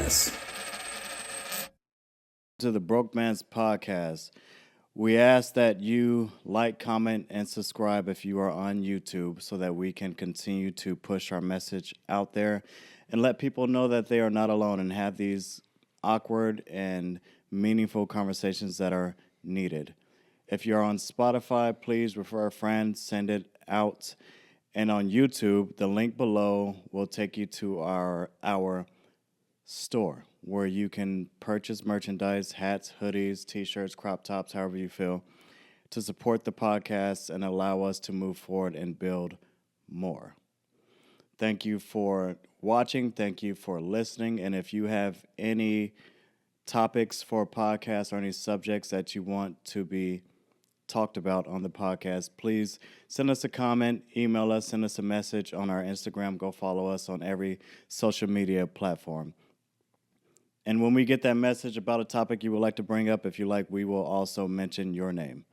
Brokemans. To the Brokemans podcast. We ask that you like, comment, and subscribe if you are on YouTube so that we can continue to push our message out there and let people know that they are not alone and have these awkward and meaningful conversations that are needed. If you're on Spotify, please refer a friend, send it out. And on YouTube, the link below will take you to our store where you can purchase merchandise, hats, hoodies, t-shirts, crop tops, however you feel, to support the podcast and allow us to move forward and build more. Thank you for watching. Thank you for listening. And if you have any topics for podcasts or any subjects that you want to be talked about on the podcast, please send us a comment, email us, send us a message on our Instagram. Go follow us on every social media platform. And when we get that message about a topic you would like to bring up, if you like, we will also mention your name.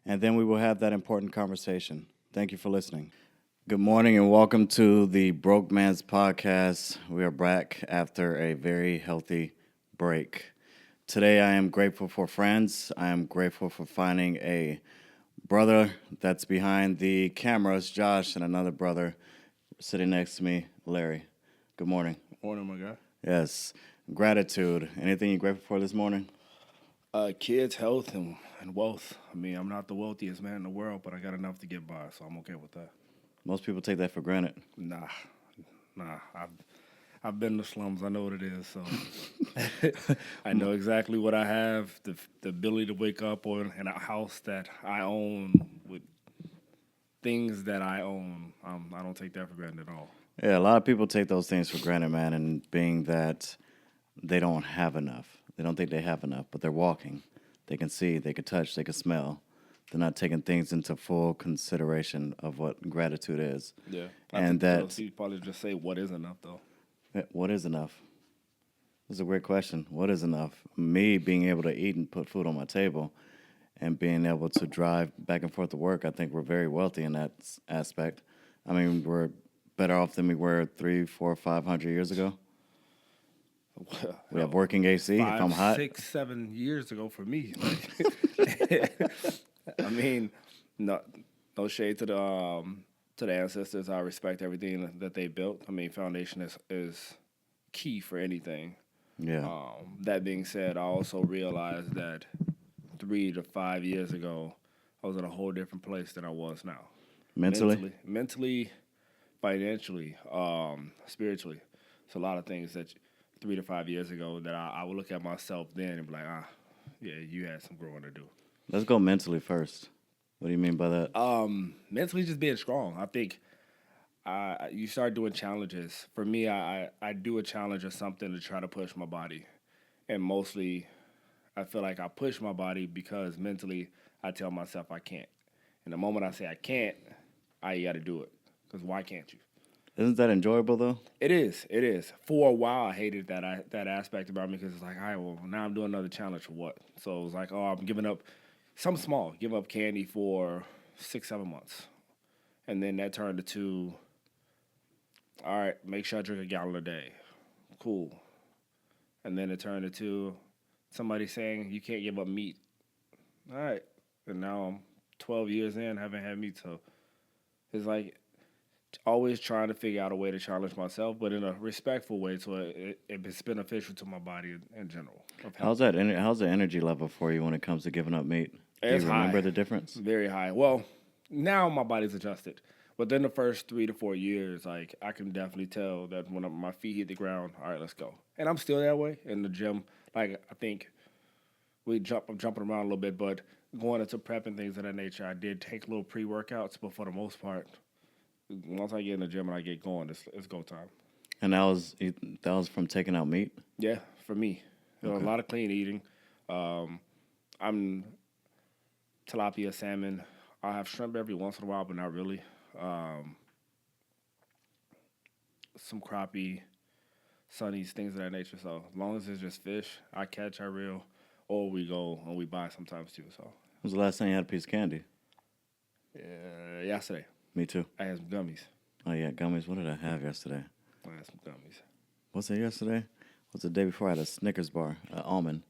And then we will have that important conversation. Thank you for listening. Good morning and welcome to the Brokemans podcast. We are back after a very healthy break. Today I am grateful for friends. I am grateful for finding a brother that's behind the cameras, Josh, and another brother sitting next to me, Larry. Good morning. Morning, my guy. Yes. Gratitude. Anything you're grateful for this morning? Kids, health, and wealth. I mean, I'm not the wealthiest man in the world, but I got enough to get by, so I'm okay with that. Most people take that for granted. Nah. I've been in the slums. I know what it is, so I know exactly what I have. The ability to wake up in a house that I own with things that I own. I don't take that for granted at all. Yeah, a lot of people take those things for granted, man, and being that they don't have enough. They don't think they have enough, but they're walking. They can see, they can touch, they can smell. They're not taking things into full consideration of what gratitude is. Yeah. And that you probably just say what is enough, though. What is enough? That's a great question. What is enough? Me being able to eat and put food on my table and being able to drive back and forth to work, I think we're very wealthy in that aspect. I mean, we're better off than we were 300, 400, 500 years ago. We have working AC. 5, if I'm hot, 6, 7 years ago for me. I mean, no shade to the ancestors. I respect everything that they built. I mean, foundation is key for anything. Yeah. That being said, I also realized that 3 to 5 years ago, I was in a whole different place than I was now. Mentally, financially, spiritually. It's a lot of things that 3 to 5 years ago that I would look at myself then and be like, yeah, you had some growing to do. Let's go mentally first. What do you mean by that? Mentally just being strong. I think you start doing challenges. For me, I do a challenge or something to try to push my body. And mostly I feel like I push my body because mentally I tell myself I can't. And the moment I say I can't, you got to do it. Because why can't you? Isn't that enjoyable, though? It is. For a while, I hated that aspect about me because it's like, all right, well, now I'm doing another challenge for what? So it was like, I'm giving up something small, give up candy for 6-7 months. And then that turned to, all right, make sure I drink a gallon a day. Cool. And then it turned into somebody saying you can't give up meat. All right. And now I'm 12 years in, haven't had meat. So it's like always trying to figure out a way to challenge myself, but in a respectful way so it's beneficial to my body in general. How's the energy level for you when it comes to giving up meat? Do you remember the difference? Very high. Well, now my body's adjusted. Within the first 3 to 4 years, like I can definitely tell that when my feet hit the ground, all right, let's go. And I'm still that way in the gym. Like I think I'm jumping around a little bit, but going into prep and things of that nature, I did take little pre-workouts, but for the most part, once I get in the gym and I get going, it's go time. And that was from taking out meat? Yeah, for me. Okay. A lot of clean eating. I'm tilapia, salmon. I have shrimp every once in a while, but not really. Some crappie, sunnies, things of that nature. So as long as it's just fish, I catch, I reel, or we go and we buy sometimes too. So. When was the last time you had a piece of candy? Yesterday. Me too. I had some gummies. Oh, yeah, gummies. What did I have yesterday? I had some gummies. What's it yesterday? What's the day before? I had a Snickers bar, almond.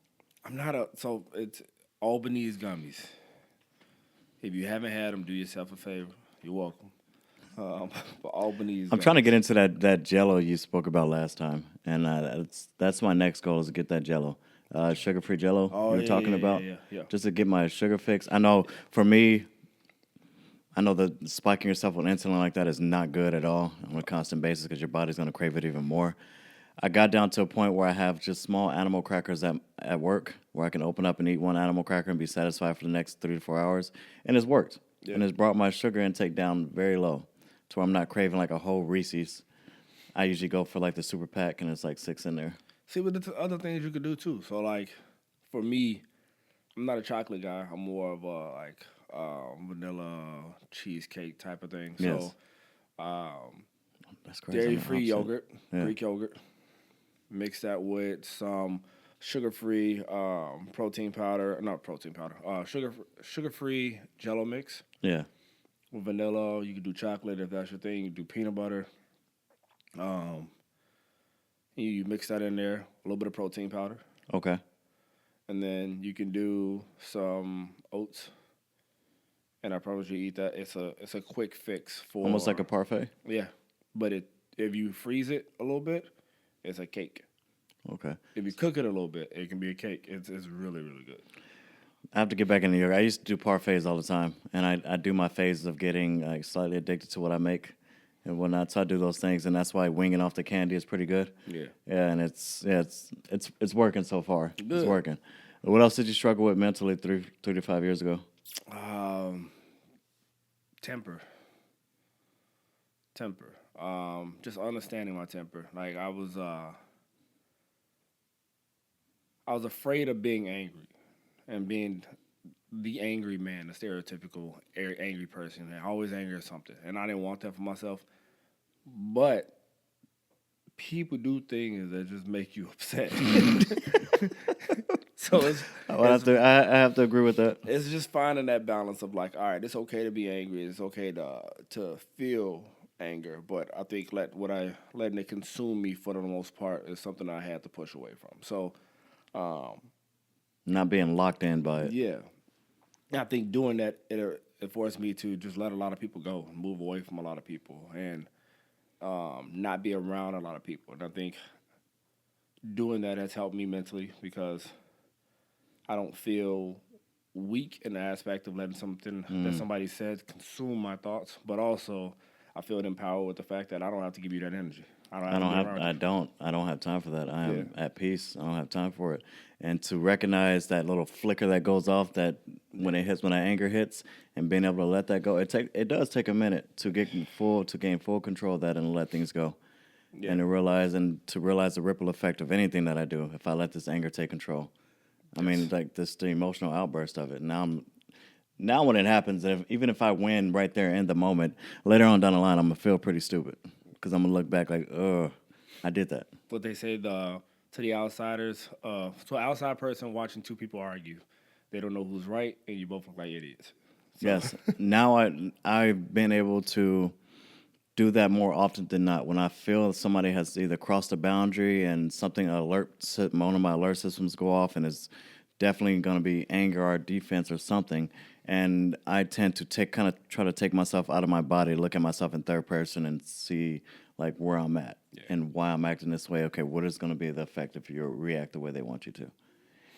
So it's Albanese gummies. If you haven't had them, do yourself a favor. You're welcome. But Albanese. I'm trying to get into that Jello you spoke about last time, and that's my next goal is to get that Jello, sugar-free Jello you were talking about, just to get my sugar fix. I know for me, I know that spiking yourself on insulin like that is not good at all on a constant basis because your body's going to crave it even more. I got down to a point where I have just small animal crackers at work where I can open up and eat one animal cracker and be satisfied for the next 3 to 4 hours, and it's worked. Yeah. And it's brought my sugar intake down very low to where I'm not craving like a whole Reese's. I usually go for like the super pack, and it's like 6 in there. See, but there's other things you could do too. So like, for me, I'm not a chocolate guy. I'm more of a vanilla cheesecake type of thing. Yes. So, that's crazy. Dairy-free yogurt, Greek yogurt. Mix that with some sugar-free protein powder. Not protein powder. Sugar-free Jello mix. Yeah. With vanilla, you can do chocolate if that's your thing. You can do peanut butter. You mix that in there, a little bit of protein powder. Okay. And then you can do some oats. And I promise you eat that. It's a quick fix for almost like a parfait. Yeah, but if you freeze it a little bit, it's a cake. Okay. If you cook it a little bit, it can be a cake. It's really, really good. I have to get back into yoga. I used to do parfaits all the time, and I do my phases of getting like slightly addicted to what I make and whatnot. So I do those things, and that's why winging off the candy is pretty good. Yeah. Yeah, and it's working so far. Good. It's working. What else did you struggle with mentally 3 to 5 years ago? Temper. Just understanding my temper. Like I was afraid of being angry and being the angry man, the stereotypical angry person, and always angry at something. And I didn't want that for myself. But people do things that just make you upset. So I have to agree with that. It's just finding that balance of like, all right, it's okay to be angry. It's okay to feel anger, but I think letting it consume me for the most part is something I had to push away from. So, not being locked in by it. Yeah, I think doing that it forced me to just let a lot of people go, move away from a lot of people, and not be around a lot of people. And I think doing that has helped me mentally because I don't feel weak in the aspect of letting something that somebody said consume my thoughts, but also I feel empowered with the fact that I don't have to give you that energy. I don't have time for that. I am at peace. I don't have time for it. And to recognize that little flicker that goes off that when that anger hits, and being able to let that go, it does take a minute to gain full control of that and let things go. Yeah. And to realize the ripple effect of anything that I do if I let this anger take control. I mean, like the emotional outburst of it. Now when it happens, even if I win right there in the moment, later on down the line, I'm going to feel pretty stupid because I'm going to look back like, I did that. What they say to the outsiders, to an outside person watching two people argue, they don't know who's right, and you both look like idiots. So. Yes. Now I've been able to do that more often than not. When I feel somebody has either crossed a boundary and something one of my alert systems go off, and it's definitely going to be anger or defense or something, and I tend to try to take myself out of my body, look at myself in third person, and see like where I'm at and why I'm acting this way. Okay, what is going to be the effect if you react the way they want you to?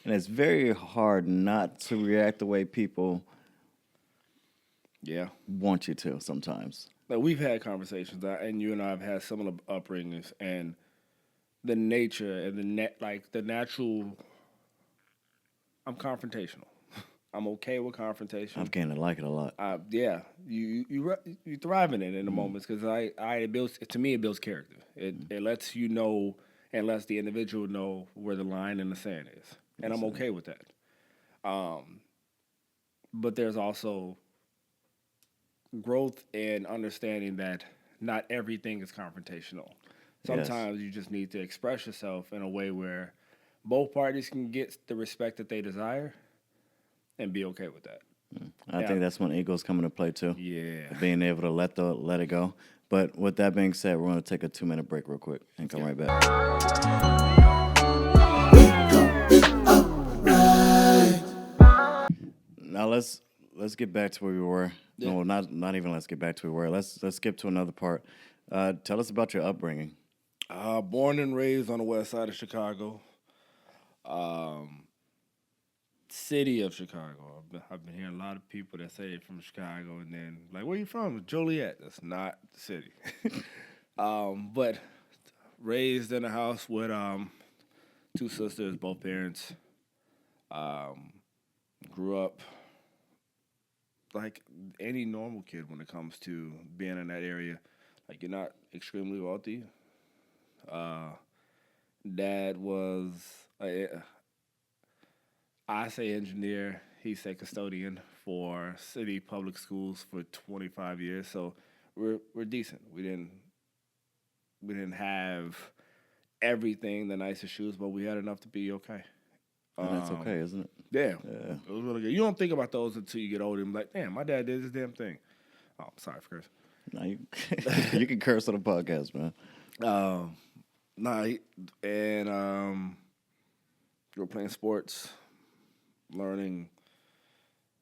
And it's very hard not to react the way people want you to sometimes. Like we've had conversations, and you and I have had similar upbringings, and the nature and the natural. I'm confrontational. I'm okay with confrontation. I've gained to like it a lot. You thrive in it in the moments because it builds character. It lets you know and lets the individual know where the line in the sand is, and I'm okay with that. But there's also growth and understanding that not everything is confrontational. Sometimes you just need to express yourself in a way where both parties can get the respect that they desire and be okay with that. I think that's when egos come into play too. Yeah. Being able to let it go. But with that being said, we're going to take a 2-minute break real quick and come right back. let's get back to where we were. Yeah. No, not even let's get back to where we were. Let's skip to another part. Tell us about your upbringing. Born and raised on the west side of Chicago. City of Chicago. I've been hearing a lot of people that say they're from Chicago, and then like, where you from? Joliet. That's not the city. But raised in a house with two sisters, both parents. Grew up like any normal kid when it comes to being in that area. Like, you're not extremely wealthy. Dad was I say engineer, he say custodian for city public schools for 25 years. So we're decent. We didn't have everything, the nicest shoes, but we had enough to be okay. And that's okay, isn't it? Yeah. Yeah. It was really good. You don't think about those until you get older and be like, damn, my dad did this damn thing. Oh, I'm sorry for cursing. No, you can curse on the podcast, man. We were playing sports, learning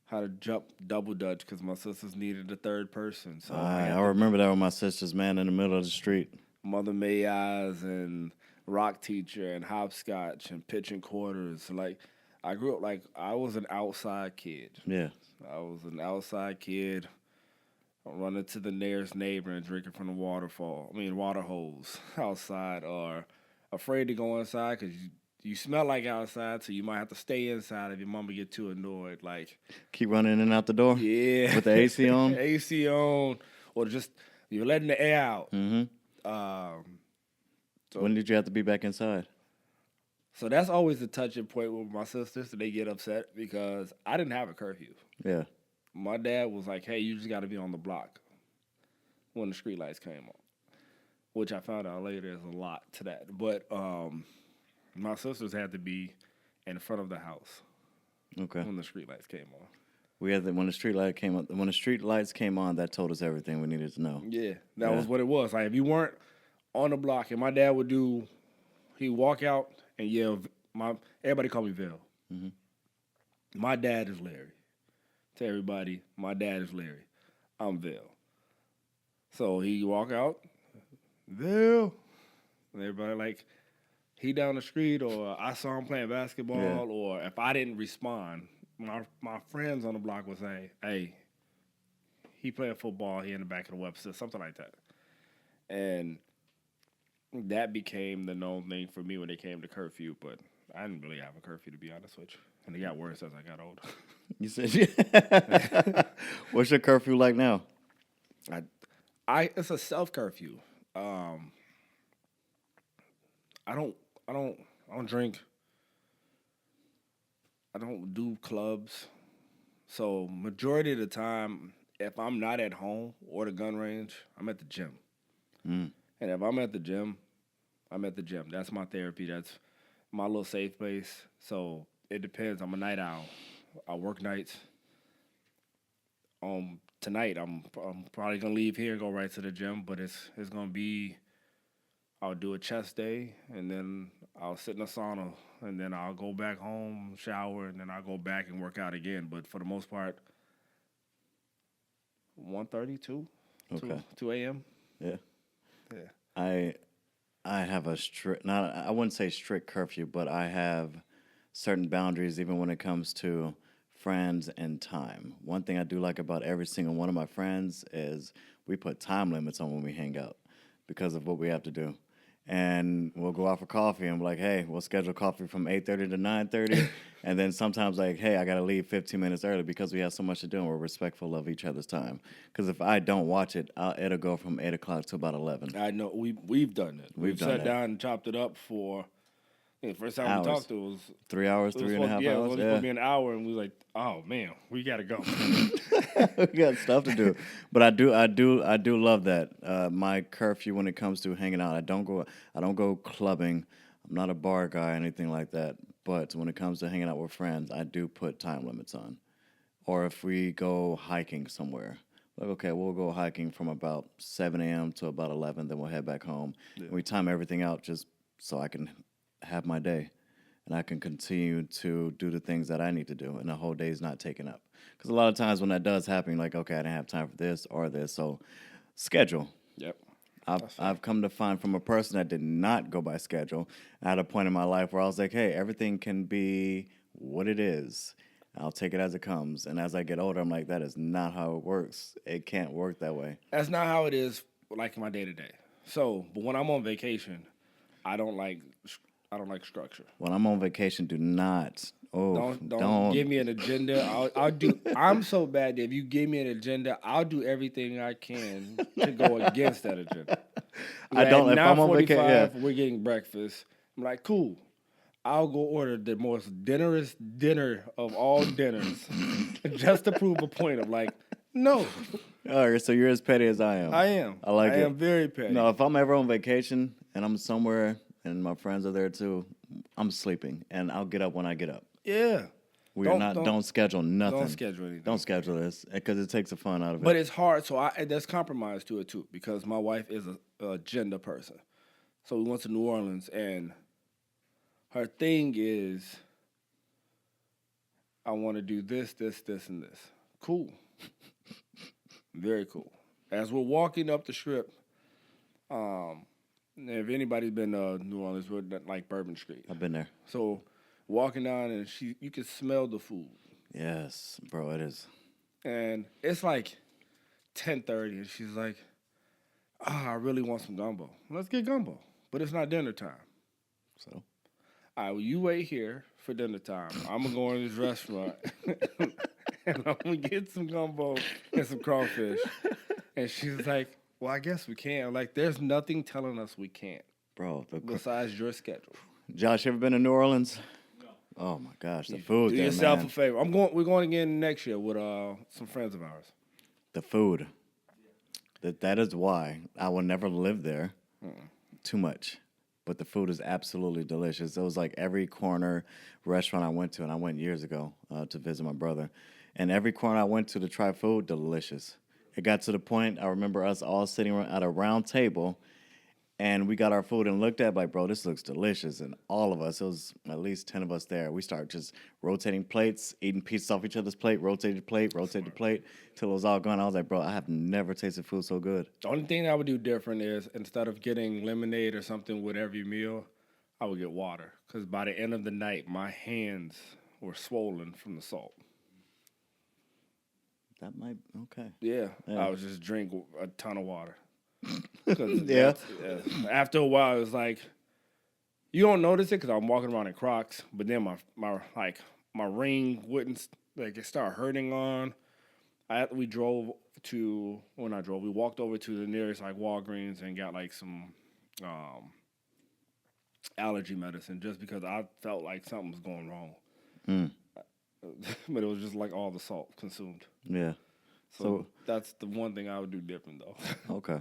how to jump double dutch because my sisters needed a third person. So I remember that with my sisters, man, in the middle of the street. Mother May Eyes and rock teacher and hopscotch and pitching quarters. Like, I grew up like I was an outside kid. Yeah. I was an outside kid running to the nearest neighbor and drinking from the water hose outside, or afraid to go inside because you smell like outside, so you might have to stay inside if your mama get too annoyed. Like, keep running in and out the door? Yeah. With the AC on? AC on, or just you're letting the air out. Mm-hmm. So when did you have to be back inside? So that's always the touching point with my sisters. So they get upset because I didn't have a curfew. Yeah. My dad was like, hey, you just got to be on the block when the street lights came on, which I found out later there's a lot to that. But my sisters had to be in front of the house when the street lights came on. We had when the street light came on. When the street lights came on, that told us everything we needed to know. Yeah, that was what it was. Like, if you weren't on the block, and my dad would he'd walk out and yell, everybody call me Bill. Mm-hmm. My dad is Larry. To everybody, my dad is Larry. I'm Bill. So he'd walk out, Bill, and everybody like, he down the street, or I saw him playing basketball, or if I didn't respond, my friends on the block would say, hey, he playing football, he in the back of the Webster, something like that. And that became the known thing for me when it came to curfew, but I didn't really have a curfew, to be honest with you. And it got worse as I got older. You said, what's your curfew like now? It's a self curfew. I don't drink. I don't do clubs. So majority of the time, if I'm not at home or the gun range, I'm at the gym. Mm. And if I'm at the gym, I'm at the gym. That's my therapy. That's my little safe place. So it depends. I'm a night owl. I work nights. Tonight, I'm probably gonna leave here and go right to the gym, but it's gonna be, I'll do a chest day, and then I'll sit in a sauna, and then I'll go back home, shower, and then I'll go back and work out again. But for the most part, 1:30, 2 a.m. Yeah. Yeah. I have a I wouldn't say strict curfew, but I have certain boundaries even when it comes to friends and time. One thing I do like about every single one of my friends is we put time limits on when we hang out because of what we have to do. And we'll go out for coffee and be like, hey, we'll schedule coffee from 8:30 to 9:30. And then sometimes like, hey, I got to leave 15 minutes early because we have so much to do and we're respectful of each other's time. Because if I don't watch it, it'll go from 8 o'clock to about 11. I know. We've done it. We've sat down and chopped it up for, the first time hours. we talked to it was 3 hours, 3.5 hours. Yeah, it was supposed to be an hour, and we was like, oh, man, we got to go. We got stuff to do. But I do love that. My curfew when it comes to hanging out, I don't go clubbing. I'm not a bar guy or anything like that. But when it comes to hanging out with friends, I do put time limits on. Or if we go hiking somewhere, like, okay, we'll go hiking from about 7 a.m. to about 11, then we'll head back home. Yeah. We time everything out just so I can have my day. and I can continue to do the things that I need to do, and the whole day is not taken up. Because a lot of times when that does happen, you're like, okay, I didn't have time for this or this. So schedule. Yep. I've come to find from a person that did not go by schedule. I had a point in my life where I was like, hey, everything can be what it is. I'll take it as it comes. And as I get older, I'm like, that is not how it works. It can't work that way. That's not how it is like my day to day. So, but when I'm on vacation, I don't like structure. When I'm on vacation, do not. Oh, Don't give me an agenda. I'll do. I'm so bad that if you give me an agenda, I'll do everything I can to go against that agenda. I don't. If I'm on vacation, yeah. We're getting breakfast. I'm like, cool. I'll go order the most dinnerest dinner of all dinners, just to prove a point of like, no. All right, so you're as petty as I am. I am. I like it. I am very petty. No, if I'm ever on vacation and I'm somewhere and my friends are there too, I'm sleeping and I'll get up when I get up. Yeah. Don't schedule nothing. Don't schedule anything. Don't schedule this because it takes the fun out of it. But it's hard, so there's compromise to it too because my wife is a agenda person. So we went to New Orleans and her thing is, I want to do this, this, this, and this. Cool. Very cool. As we're walking up the strip, if anybody's been to New Orleans, we're like Bourbon Street. I've been there. So walking down and you can smell the food. Yes, bro, it is. And it's like 10:30 and she's like, I really want some gumbo. Let's get gumbo. But it's not dinner time. So? All right, well, you wait here for dinner time. I'm going to go in this restaurant and I'm going to get some gumbo and some crawfish. And she's like, well, I guess we can. I'm like, there's nothing telling us we can't. Bro. Besides your schedule. Josh, you ever been to New Orleans? No. Oh, my gosh. The food Do there, yourself man. a favor. We're going again next year with some friends of ours. The food. That is why I will never live there too much. But the food is absolutely delicious. It was like every corner restaurant I went to, and I went years ago to visit my brother. And every corner I went to try food, delicious. It got to the point, I remember us all sitting at a round table, and we got our food and looked at like, bro, this looks delicious. And all of us, it was at least 10 of us there. We started just rotating plates, eating pieces off each other's plate, rotated the plate, till it was all gone. I was like, bro, I have never tasted food so good. The only thing I would do different is instead of getting lemonade or something with every meal, I would get water. Because by the end of the night, my hands were swollen from the salt. That might, okay. Yeah. I would just drink a ton of water. Yeah. After a while, it was like, you don't notice it because I'm walking around in Crocs, but then my ring wouldn't, it started hurting on. We walked over to the nearest Walgreens and got some allergy medicine just because I felt like something was going wrong. But it was just like all the salt consumed. Yeah. So that's the one thing I would do different though. Okay.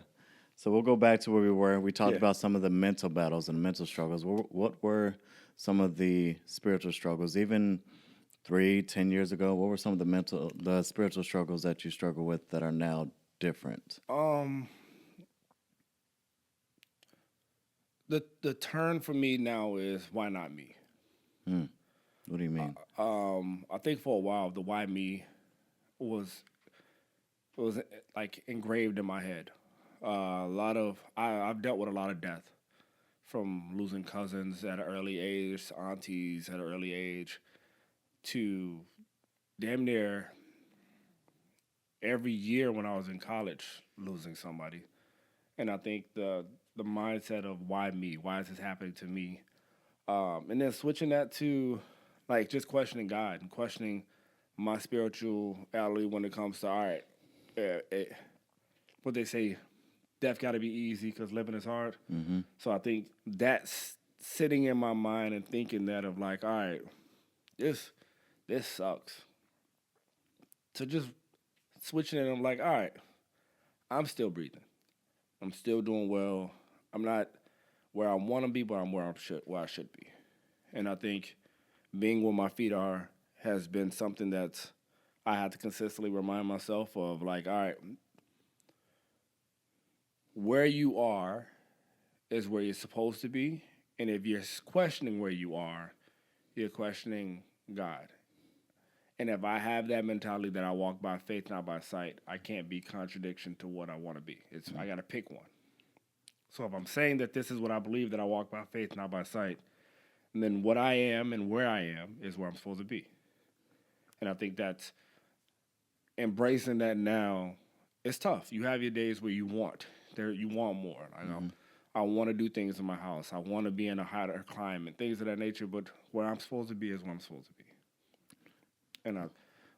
So we'll go back to where we were. We talked about some of the mental battles and mental struggles. What were some of the spiritual struggles, even 3-10 years ago? What were some of the spiritual struggles that you struggle with that are now different? The turn for me now is why not me? What do you mean? I think for a while the why me was engraved in my head. I've dealt with a lot of death, from losing cousins at an early age, aunties at an early age, to damn near every year when I was in college losing somebody. And I think the mindset of why me? Why is this happening to me? And then switching that to just questioning God and questioning my spirituality when it comes to, all right, what they say, death got to be easy because living is hard. Mm-hmm. So I think that's sitting in my mind and thinking that of all right, this sucks. So just switching it, I'm like, all right, I'm still breathing. I'm still doing well. I'm not where I want to be, but I'm where I should be. And I think being where my feet are has been something that I had to consistently remind myself of, all right, where you are is where you're supposed to be. And if you're questioning where you are, you're questioning God. And if I have that mentality that I walk by faith, not by sight, I can't be contradiction to what I want to be. I got to pick one. So if I'm saying that this is what I believe, that I walk by faith, not by sight, and then what I am and where I am is where I'm supposed to be. And I think that's embracing that now. It's tough. You have your days where you want more. I want to do things in my house. I want to be in a hotter climate, things of that nature. But where I'm supposed to be is where I'm supposed to be. And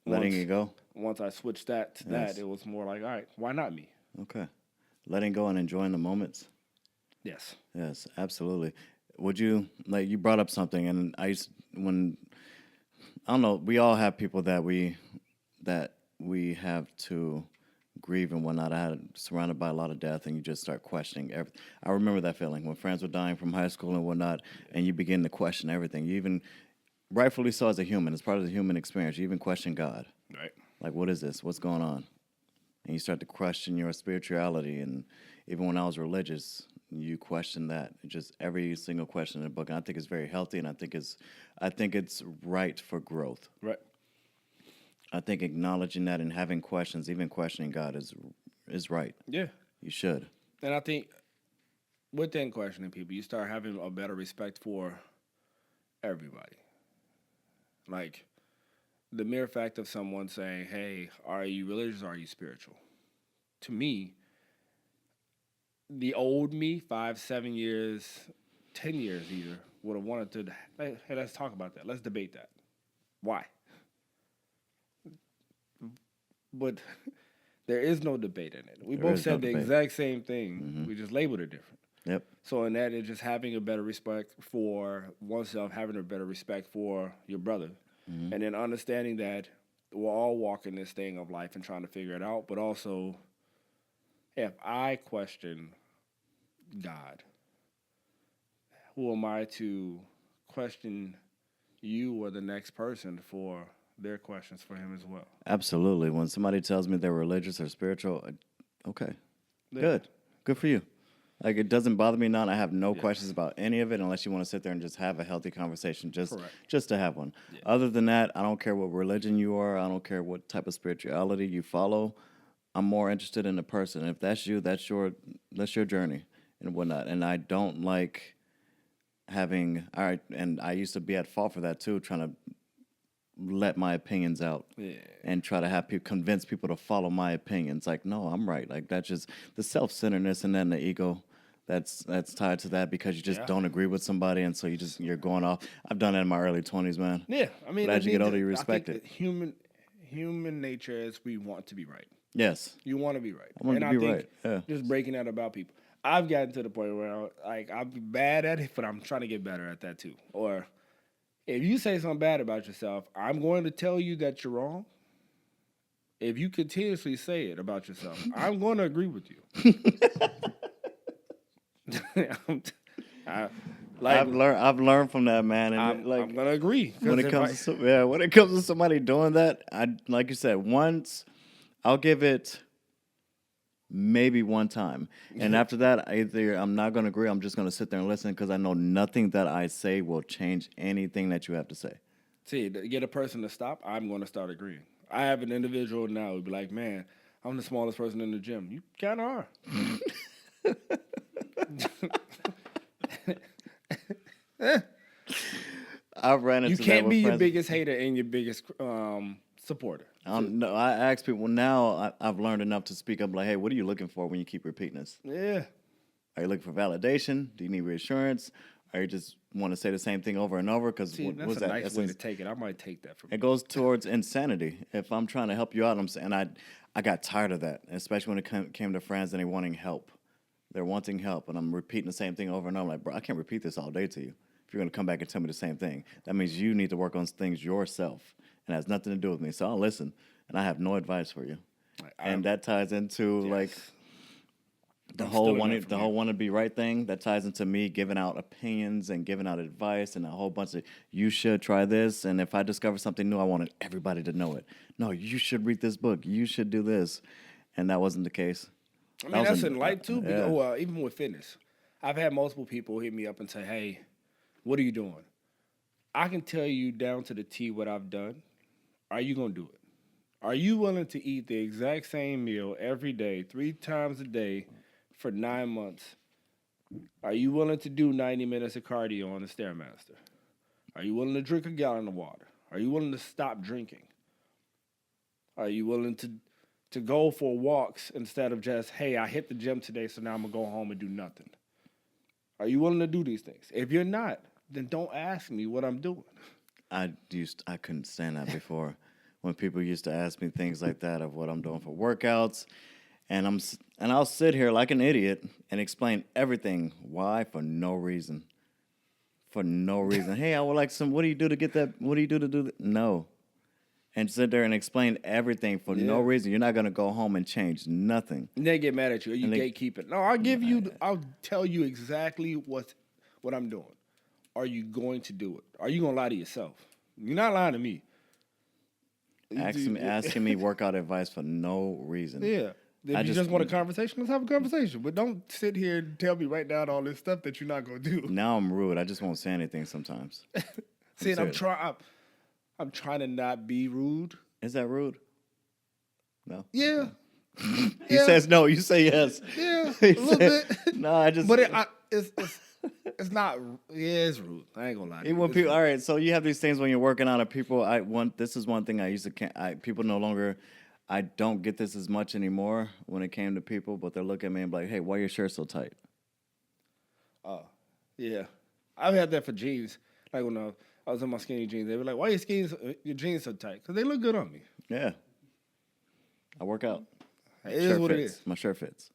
letting it go. Once I switched that to that, it was more like, all right, why not me? Okay, letting go and enjoying the moments. Yes. Yes, absolutely. Would you you brought up something, and I don't know, we all have people that we have to grieve and whatnot. I had surrounded by a lot of death, and you just start questioning everything. I remember that feeling when friends were dying from high school and whatnot, and you begin to question everything. You even, rightfully so, as a human, it's part of the human experience. You even question God. Right. Like, what is this? What's going on? And you start to question your spirituality. And even when I was religious, you question that. Just every single question in the book. And I think it's very healthy, and I think it's right for growth. Right. I think acknowledging that and having questions, even questioning God, is right. Yeah. You should. And I think within questioning people, you start having a better respect for everybody. Like, the mere fact of someone saying, hey, are you religious or are you spiritual? To me, the old me, 5, 7 years, 10 years either, would have wanted to, hey, let's talk about that. Let's debate that. Why? But there is no debate in it. We both said the exact same thing. Mm-hmm. We just labeled it different. Yep. So in that, it's just having a better respect for oneself, having a better respect for your brother, mm-hmm. and then understanding that we're all walking this thing of life and trying to figure it out. But also, if I question God, who am I to question you or the next person for their questions for him as well? Absolutely. When somebody tells me they're religious or spiritual, okay, yeah. Good for you. Like, it doesn't bother me none. I have no questions about any of it unless you want to sit there and just have a healthy conversation, just to have one. Yeah. Other than that, I don't care what religion you are. I don't care what type of spirituality you follow. I'm more interested in the person. If that's you, that's your journey and whatnot. And I don't like having, all right, and I used to be at fault for that too, trying to let my opinions out and try to have people convince people to follow my opinions. Like, no, I'm right. Like, that's just the self-centeredness and then the ego that's tied to that, because you just don't agree with somebody, and so you're going off. I've done that in my early 20s, man. Yeah, I mean, but as you get older, you respect it. Human nature is we want to be right. Yes, you want to be right. I want to be right. Yeah. Just breaking that about people. I've gotten to the point where I'm bad at it, but I'm trying to get better at that too. Or if you say something bad about yourself, I'm going to tell you that you're wrong. If you continuously say it about yourself, I'm going to agree with you. I've learned from that, man. And I'm gonna agree when it comes to somebody doing that. Like you said, once I'll give it maybe one time, and after that, either I'm not gonna agree. I'm just gonna sit there and listen, because I know nothing that I say will change anything that you have to say. See, to get a person to stop, I'm gonna start agreeing. I have an individual now who'd be like, "Man, I'm the smallest person in the gym." You kind of are. I've ran into you can't be your biggest hater and your biggest supporter. No, I ask people now. I've learned enough to speak up. Like, hey, what are you looking for when you keep repeating this? Yeah. Are you looking for validation? Do you need reassurance? Or you just want to say the same thing over and over? Because that's a nice way to take it. I might take that from you. It goes towards insanity. If I'm trying to help you out, I got tired of that, especially when it came to friends and they wanting help. They're wanting help, and I'm repeating the same thing over and over. Like, bro, I can't repeat this all day to you. If you're going to come back and tell me the same thing, that means you need to work on things yourself, and it has nothing to do with me. So I'll listen, and I have no advice for you. And that ties into the whole want to be right thing. That ties into me giving out opinions and giving out advice and a whole bunch of, you should try this. And if I discover something new, I wanted everybody to know it. No, you should read this book. You should do this. And that wasn't the case. I mean, that's in life too. Because, even with fitness, I've had multiple people hit me up and say, "Hey, what are you doing?" I can tell you down to the T what I've done. Are you gonna do it? Are you willing to eat the exact same meal every day, 3 times a day, for 9 months? Are you willing to do 90 minutes of cardio on the Stairmaster? Are you willing to drink a gallon of water? Are you willing to stop drinking? Are you willing to go for walks instead of just, hey, I hit the gym today, so now I'm gonna go home and do nothing? Are you willing to do these things? If you're not, then don't ask me what I'm doing. I couldn't stand that before when people used to ask me things like that of what I'm doing for workouts, and I'll sit here like an idiot and explain everything. Why? For no reason. For no reason. Hey, I would like some. What do you do to get that? What do you do to do that? No. And sit there and explain everything for no reason. You're not gonna go home and change nothing. And they get mad at you. Are you gatekeeping? No, I'll tell you exactly what I'm doing. Are you going to do it? Are you gonna lie to yourself? You're not lying to me. Asking me workout advice for no reason. Yeah. If you just want a conversation, let's have a conversation. But don't sit here and tell me right now all this stuff that you're not gonna do. Now I'm rude. I just won't say anything sometimes. See, I'm trying to not be rude. Is that rude? No. Yeah. He says no. You say yes. Yeah, a little bit. No, I just. But it's not. Yeah, it's rude. I ain't gonna lie to you. When people, all right, so you have these things when you're working out, and people. This is one thing I used to. People no longer. I don't get this as much anymore when it came to people, but they'll look at me and be like, "Hey, why your shirt so tight?" Oh, yeah. I've had that for jeans. Like when I was in my skinny jeans, they were like, "Why your jeans so tight?" Because they look good on me. Yeah. I work out. It is what it is. My shirt fits.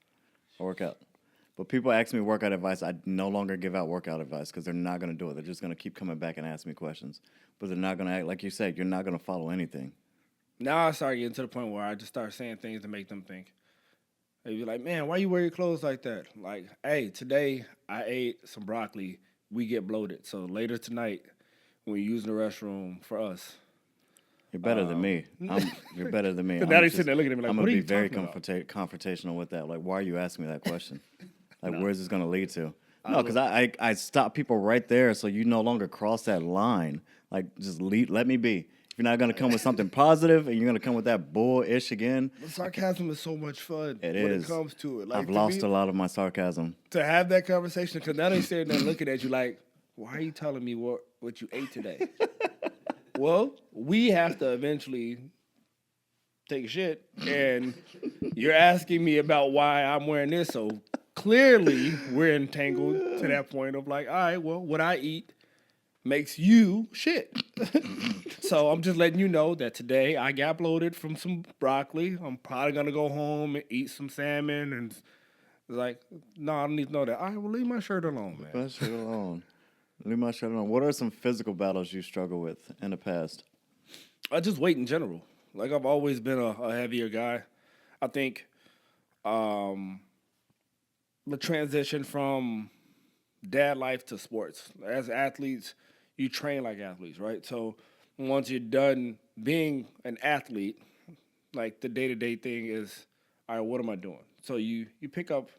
I work out. But people ask me workout advice. I no longer give out workout advice because they're not going to do it. They're just going to keep coming back and ask me questions. But they're not going to act, like you said, you're not going to follow anything. Now I start getting to the point where I just start saying things to make them think. They be like, man, why you wear your clothes like that? Like, hey, today I ate some broccoli. We get bloated. So later tonight, when you're using the restroom for us. You're better than me. You're better than me. Now they're sitting there looking at me like, I'm what are you going to be talking very confrontational with that. Like, why are you asking me that question? Like, where's this going to lead to? No, because I stop people right there so you no longer cross that line. Like, just let me be. If you're not going to come with something positive and you're going to come with that bull-ish again. But sarcasm is so much fun when it comes to it. Like, I've lost a lot of my sarcasm. To have that conversation, because now they're sitting there looking at you like, why are you telling me what you ate today? Well, we have to eventually take a shit, and you're asking me about why I'm wearing this, so clearly we're entangled to that point of like, all right, well, what I eat makes you shit. So I'm just letting you know that today I got bloated from some broccoli. I'm probably going to go home and eat some salmon, and it's like, no, I don't need to know that. All right, well, leave my shirt alone, man. Leave my shirt alone. Leave my shirt alone. What are some physical battles you struggle with in the past? I just weight in general. Like, I've always been a heavier guy. I think the transition from dad life to sports. As athletes, you train like athletes, right? So once you're done being an athlete, like the day-to-day thing is, all right, what am I doing? So you pick up,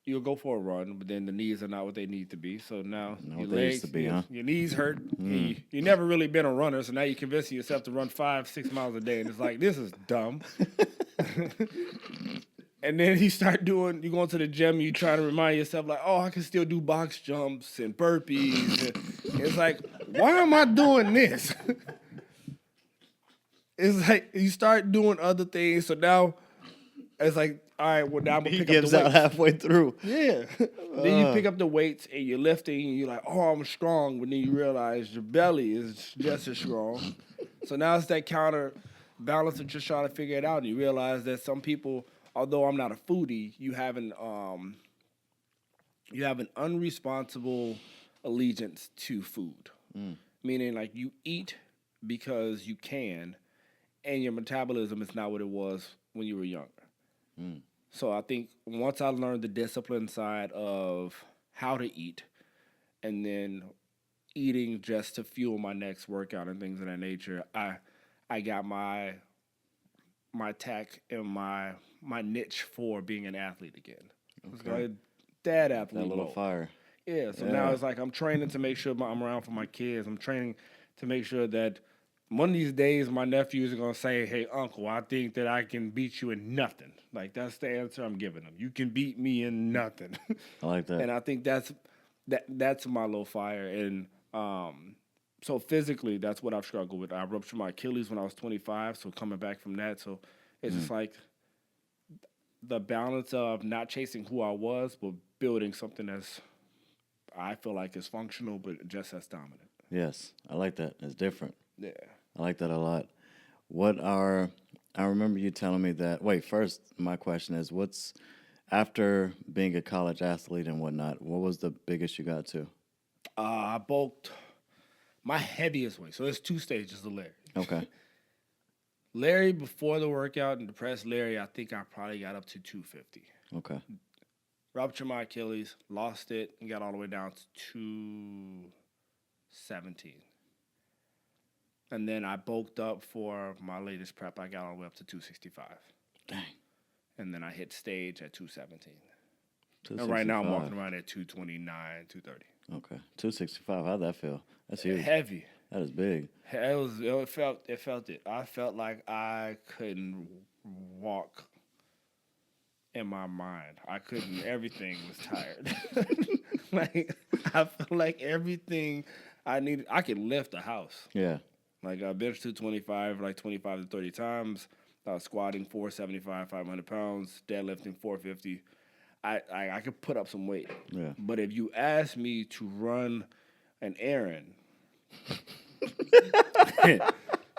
you'll go for a run, but then the knees are not what they need to be. So now your legs, your knees hurt. You never really been a runner, so now you're convincing yourself to run 5-6 miles a day, and it's like, this is dumb. And then you go into the gym, you try to remind yourself, like, oh, I can still do box jumps and burpees. And it's like, why am I doing this? It's like you start doing other things, so now it's like, all right, well, now I'm going to pick up the weights. He gives out halfway through. Yeah. Then you pick up the weights, and you're lifting, and you're like, oh, I'm strong. But then you realize your belly is just as strong. So now it's that counterbalance of just trying to figure it out. And you realize that some people, although I'm not a foodie, you have an unresponsible allegiance to food. Meaning, like, you eat because you can, and your metabolism is not what it was when you were younger. So I think once I learned the discipline side of how to eat, and then eating just to fuel my next workout and things of that nature, I got my tack and my niche for being an athlete again. Okay. Dad athlete. That little fire. Yeah, so now it's like I'm training to make sure I'm around for my kids. I'm training to make sure that one of these days my nephews are going to say, hey, uncle, I think that I can beat you in nothing. Like, that's the answer I'm giving them. You can beat me in nothing. I like that. And I think that's my little fire. And so physically, that's what I've struggled with. I ruptured my Achilles when I was 25, so coming back from that. So it's just like the balance of not chasing who I was, but building something that's I feel like is functional, but just as dominant. Yes, I like that. It's different. Yeah. I like that a lot. I remember you telling me that, first, my question is, after being a college athlete and whatnot, what was the biggest you got to? I bulked my heaviest weight. So there's 2 stages of Larry. Okay. Larry, before the workout and depressed Larry, I think I probably got up to 250. Okay. Ruptured my Achilles, lost it, and got all the way down to 217. And then I bulked up for my latest prep. I got all the way up to 265. Dang. And then I hit stage at 217. And 265. right now I'm walking around at 229, 230. Okay. 265. How'd that feel? That's huge. Heavy. That is big. It felt it. I felt like I couldn't walk in my mind. I couldn't. Everything was tired. Like, I felt like everything I needed. I could lift a house. Yeah. Like, I benched 225, like 25 to 30 times. I was squatting 475, 500 pounds, deadlifting 450. I could put up some weight. Yeah. But if you ask me to run an errand,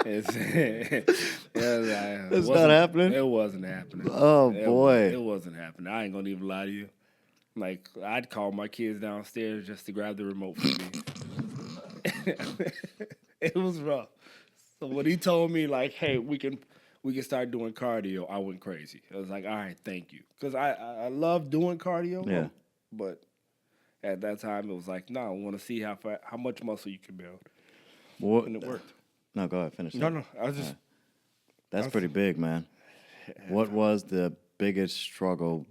it's not happening? It wasn't happening. Oh, boy. It wasn't happening. I ain't gonna even lie to you. Like, I'd call my kids downstairs just to grab the remote from me. It was rough. So when he told me, like, hey, we can start doing cardio, I went crazy. I was like, all right, thank you. Because I love doing cardio. Yeah. But at that time, it was like, no, I want to see how much muscle you can build. And it worked. No, go ahead. Finish. No, I was just... That's pretty big, man. What was the biggest struggle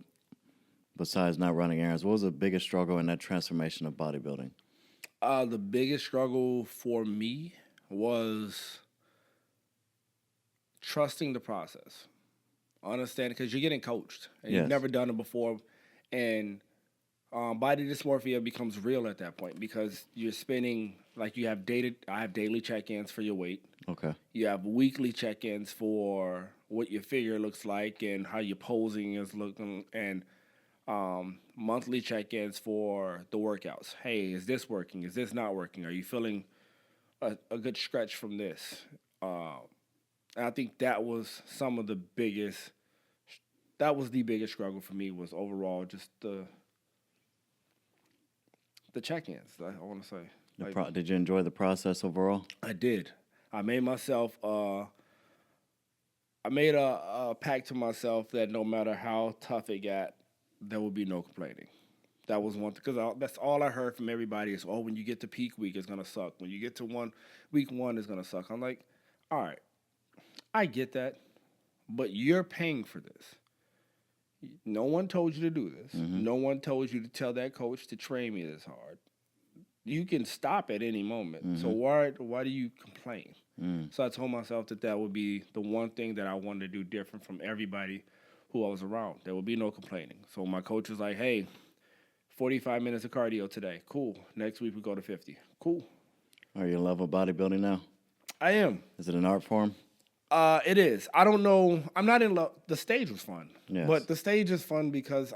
besides not running errands? What was the biggest struggle in that transformation of bodybuilding? The biggest struggle for me was trusting the process. Understanding, because you're getting coached. And you've never done it before. And body dysmorphia becomes real at that point because you're spending, like I have daily check-ins for your weight. Okay. You have weekly check-ins for what your figure looks like and how your posing is looking, and monthly check-ins for the workouts. Hey, is this working? Is this not working? Are you feeling a good stretch from this? And I think that was the biggest struggle for me, was overall just the check-ins, I want to say. Did you enjoy the process overall? I did. I made myself. I made a pact to myself that no matter how tough it got, there would be no complaining. That was one, because that's all I heard from everybody is, when you get to peak week, it's gonna suck. When you get to week one, it's gonna suck. I'm like, all right, I get that, but you're paying for this. No one told you to do this. Mm-hmm. No one told you to tell that coach to train me this hard. You can stop at any moment. Mm-hmm. So why do you complain? Mm. So I told myself that would be the one thing that I wanted to do different from everybody who I was around. There would be no complaining. So my coach was like, hey, 45 minutes of cardio today. Cool. Next week we go to 50. Cool. Are you in love with bodybuilding now? I am. Is it an art form? It is. I don't know. I'm not in love. The stage was fun. Yes. But the stage is fun because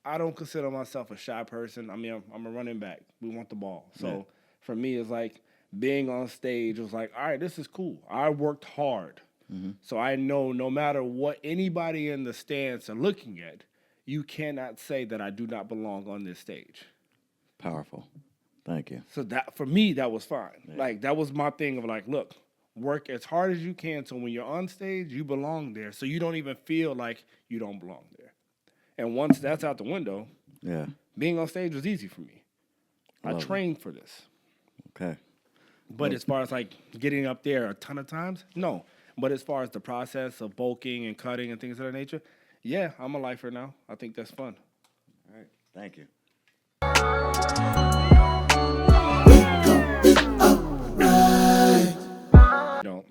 I don't consider myself a shy person. I mean, I'm a running back. We want the ball. So for me, it's like being on stage was like, all right, this is cool. I worked hard. Mm-hmm. So I know no matter what anybody in the stands are looking at, you cannot say that I do not belong on this stage. Powerful. Thank you. So that, for me, that was fine. Yeah. Like, that was my thing of like, look, work as hard as you can so when you're on stage, you belong there. So you don't even feel like you don't belong there. And once that's out the window, being on stage was easy for me. I trained for this. Okay. But as far as like getting up there a ton of times, no. But as far as the process of bulking and cutting and things of that nature, yeah, I'm a lifer now. I think that's fun. All right. Thank you. Don't.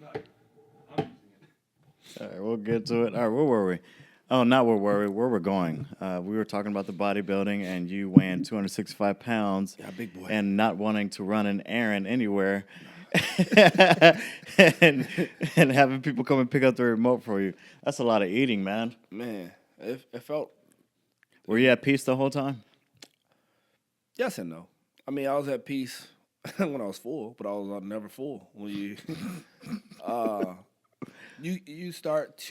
All right, we'll get to it. All right, where were we? Oh, not where were we? Where we're going. We were talking about the bodybuilding, and you weighing 265 pounds. Yeah, big boy. And not wanting to run an errand anywhere. and having people come and pick up the remote for you. That's a lot of eating, man. Man, it felt. Were you at peace the whole time? Yes and no. I mean, I was at peace when I was full, but I was never full. When you, you start.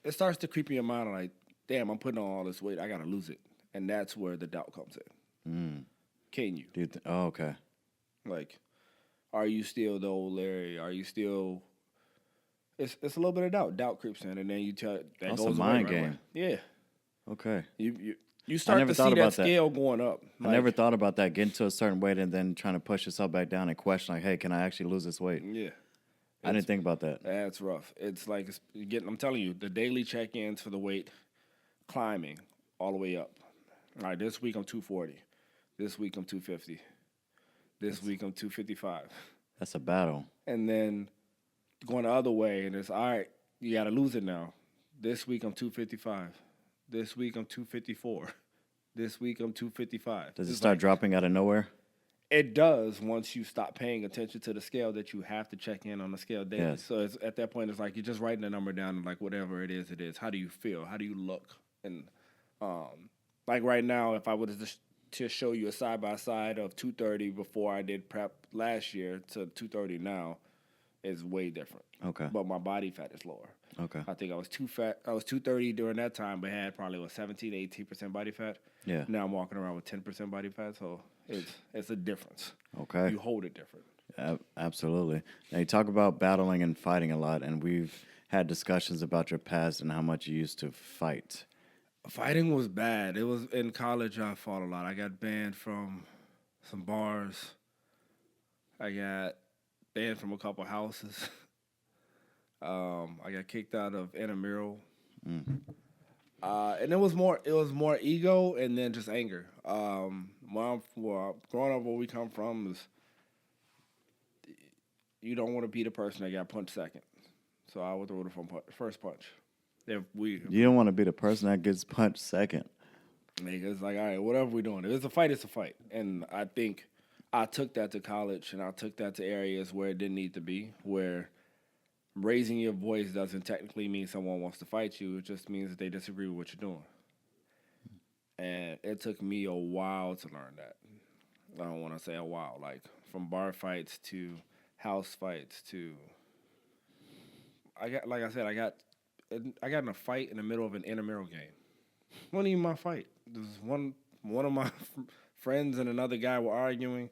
It starts to creep in your mind like, damn, I'm putting on all this weight. I gotta lose it, and that's where the doubt comes in. Can you? Oh, okay. Like, are you still the old Larry? Are you still? It's a little bit of doubt. Doubt creeps in, and then you tell that That's goes a mind away right game. away. Yeah. Okay. You start never to thought see about that that. scale going up. I never thought about that, getting to a certain weight and then trying to push yourself back down and question, like, hey, can I actually lose this weight? Yeah. I didn't think about that. That's rough. It's like I'm telling you, the daily check-ins for the weight climbing all the way up. All right, this week I'm 240. This week I'm 250. This week I'm 255. That's a battle. And then going the other way, and it's, all right, you got to lose it now. This week I'm 255. This week I'm 254. This week I'm 255. Does it start dropping out of nowhere? It does once you stop paying attention to the scale that you have to check in on the scale daily. Yes. So it's, at that point, it's like you're just writing the number down and like whatever it is, it is. How do you feel? How do you look? And like right now, if I would to show you a side-by-side of 230 before I did prep last year to 230 now, is way different. Okay. But my body fat is lower. Okay. I think I was too fat. I was 230 during that time, but had probably 17, 18% body fat. Yeah. Now I'm walking around with 10% body fat, so it's a difference. Okay. You hold it different. Absolutely. Now, you talk about battling and fighting a lot, and we've had discussions about your past and how much you used to fight. Fighting was bad. It was in college. I fought a lot. I got banned from some bars. I got banned from a couple houses. I got kicked out of intramural. And it was more ego and then just anger. Growing up where we come from is you don't want to be the person that got punched second. So I would throw the first punch. You don't want to be the person that gets punched second. It's like, all right, whatever we're doing. If it's a fight, it's a fight. And I think I took that to college and I took that to areas where it didn't need to be, where raising your voice doesn't technically mean someone wants to fight you. It just means that they disagree with what you're doing. And it took me a while to learn that. I don't want to say a while. Like, from bar fights to house fights to... I got in a fight in the middle of an intramural game. It wasn't even my fight. There was one of my friends and another guy were arguing,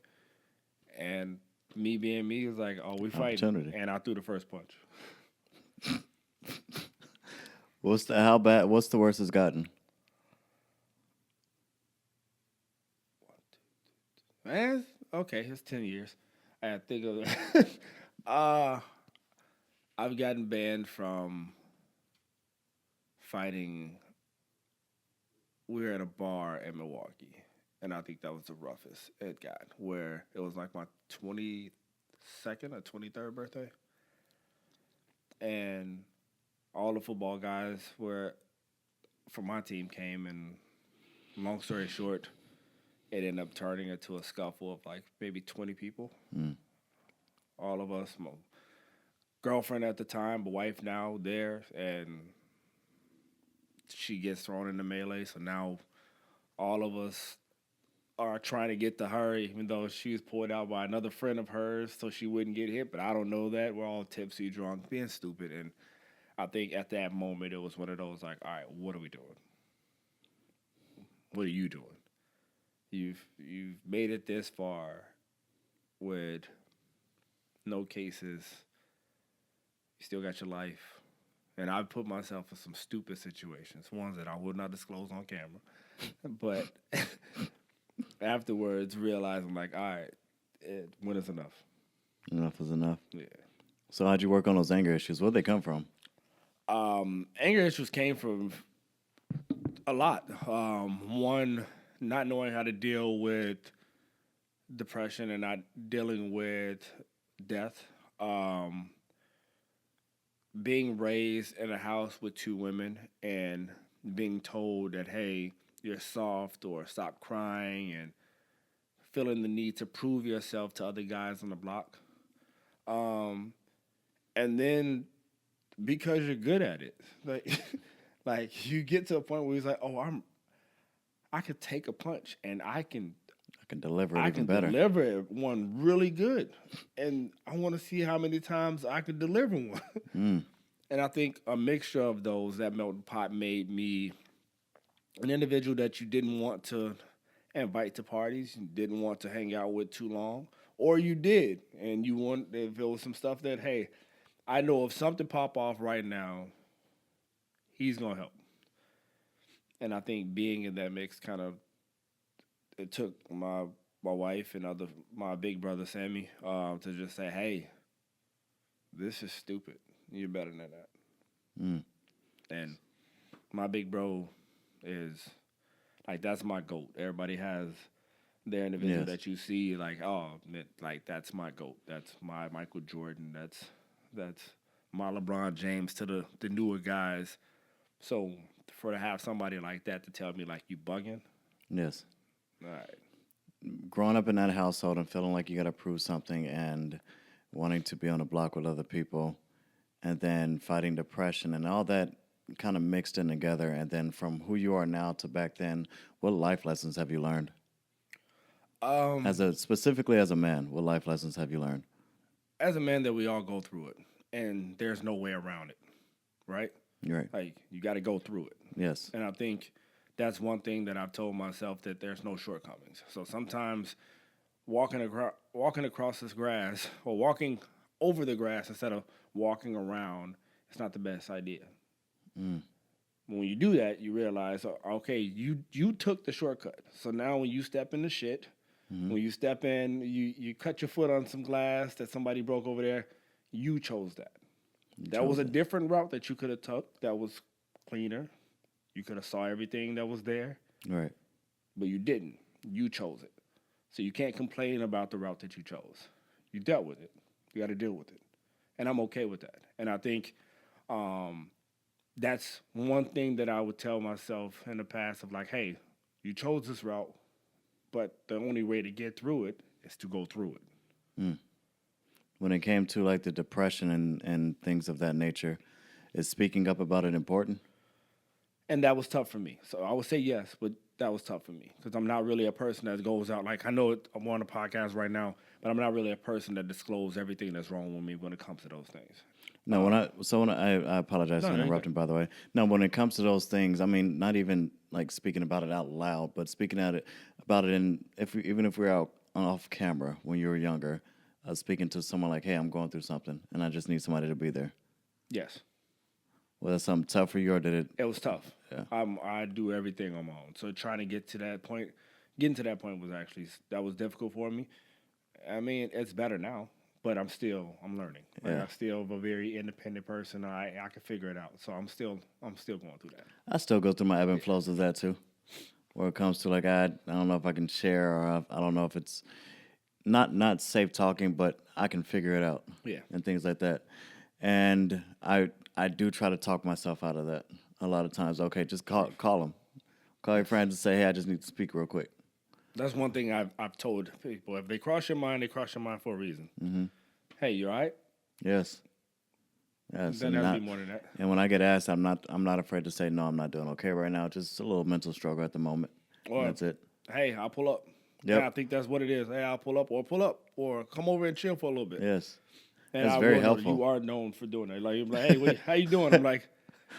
and me being me was like, "Oh, we fighting," and I threw the first punch. How bad? What's the worst it's gotten? Man, okay, it's 10 years. I think of it. I've gotten banned from fighting. We were at a bar in Milwaukee, and I think that was the roughest it got, where it was like my 22nd or 23rd birthday. And all the football guys from my team came, and long story short, it ended up turning into a scuffle of like maybe 20 people. All of us, my girlfriend at the time, but wife now, there, and she gets thrown in the melee. So now all of us are trying to get to her, even though she was pulled out by another friend of hers so she wouldn't get hit. But I don't know that. We're all tipsy, drunk, being stupid. And I think at that moment, it was one of those like, all right, what are we doing? What are you doing? You've made it this far with no cases. You still got your life. And I put myself in some stupid situations, ones that I would not disclose on camera. But afterwards, realizing like, all right, when is enough? Enough is enough. Yeah. So how'd you work on those anger issues? Where'd they come from? Anger issues came from a lot. One, not knowing how to deal with depression and not dealing with death. Being raised in a house with two women and being told that, hey, you're soft or stop crying and feeling the need to prove yourself to other guys on the block. And then because you're good at it, like you get to a point where it's like, oh, I could take a punch and I can deliver it even better. Deliver it one really good. And I want to see how many times I can deliver one. And I think a mixture of those, that melting pot, made me an individual that you didn't want to invite to parties, you didn't want to hang out with too long, or you did, and you want, if there was some stuff that, hey, I know if something pop off right now, he's going to help. And I think being in that mix it took my wife and my big brother Sammy to just say, hey, this is stupid. You're better than that. And my big bro is like, that's my GOAT. Everybody has their individual that you see like, oh, like that's my GOAT. That's my Michael Jordan. That's my LeBron James to the newer guys. So to have somebody like that to tell me like you bugging. Yes. All right. Growing up in that household and feeling like you got to prove something and wanting to be on the block with other people and then fighting depression and all that kind of mixed in together. And then from who you are now to back then, what life lessons have you learned? Specifically as a man, what life lessons have you learned? As a man, that we all go through it, and there's no way around it, right? You're right. Like, you got to go through it. Yes. And I think that's one thing that I've told myself, that there's no shortcomings. So sometimes walking across this grass or walking over the grass instead of walking around, it's not the best idea. When you do that, you realize, okay, you took the shortcut. So now when you step in the shit, when you step in, you cut your foot on some glass that somebody broke over there, you chose that. That was a different route that you could have took that was cleaner. You could have saw everything that was there. Right. But you didn't. You chose it. So you can't complain about the route that you chose. You dealt with it. You got to deal with it. And I'm okay with that. And I think that's one thing that I would tell myself in the past of like, hey, you chose this route, but the only way to get through it is to go through it. When it came to like the depression and things of that nature, is speaking up about it important? And that was tough for me. So I would say yes, but that was tough for me because I'm not really a person that goes out. Like, I know I'm on a podcast right now, but I'm not really a person that discloses everything that's wrong with me when it comes to those things. No, I apologize for interrupting, by the way. No, when it comes to those things, I mean, not even like speaking about it out loud, but speaking about it even if we're out off camera when you were younger, speaking to someone like, hey, I'm going through something and I just need somebody to be there. Yes. Was that something tough for you, or did it? It was tough. Yeah. I do everything on my own. So trying to getting to that point was difficult for me. I mean, it's better now, but I'm learning. Like, I'm still a very independent person. I can figure it out. So I'm still going through that. I still go through my ebb and flows of that too. Where it comes to like, I don't know if I can share, or I don't know if it's not safe talking, but I can figure it out. Yeah. And things like that. And I do try to talk myself out of that a lot of times. Okay, just call them. Call your friends and say, hey, I just need to speak real quick. That's one thing I've told people. If they cross your mind, they cross your mind for a reason. Mm-hmm. Hey, you all right? Yes. Doesn't have to be more than that. And when I get asked, I'm not afraid to say, no, I'm not doing okay right now. Just a little mental struggle at the moment. Or, that's it. Hey, I'll pull up. Yep. Yeah, I think that's what it is. Hey, I'll pull up, or come over and chill for a little bit. Yes. And that's very helpful. You are known for doing that. Like, you're like, hey, how you doing? I'm like,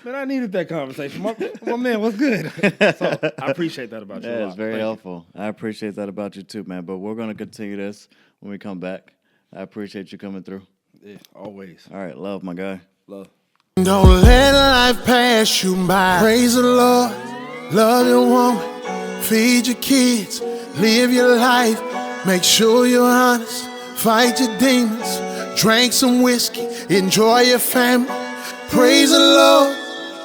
man, I needed that conversation. My man, what's good? So I appreciate that about you. Yeah, it's very helpful. I appreciate that about you too, man. But we're going to continue this when we come back. I appreciate you coming through. Yeah, always. All right, love, my guy. Love. Don't let life pass you by. Praise the Lord, love your woman, feed your kids, live your life. Make sure you're honest, fight your demons, drink some whiskey, enjoy your family. Praise the Lord,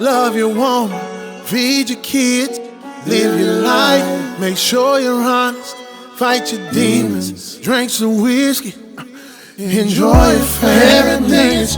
love your woman, feed your kids, live your life. Make sure you're honest. Fight your demons. Drink some whiskey. Enjoy it for everything it's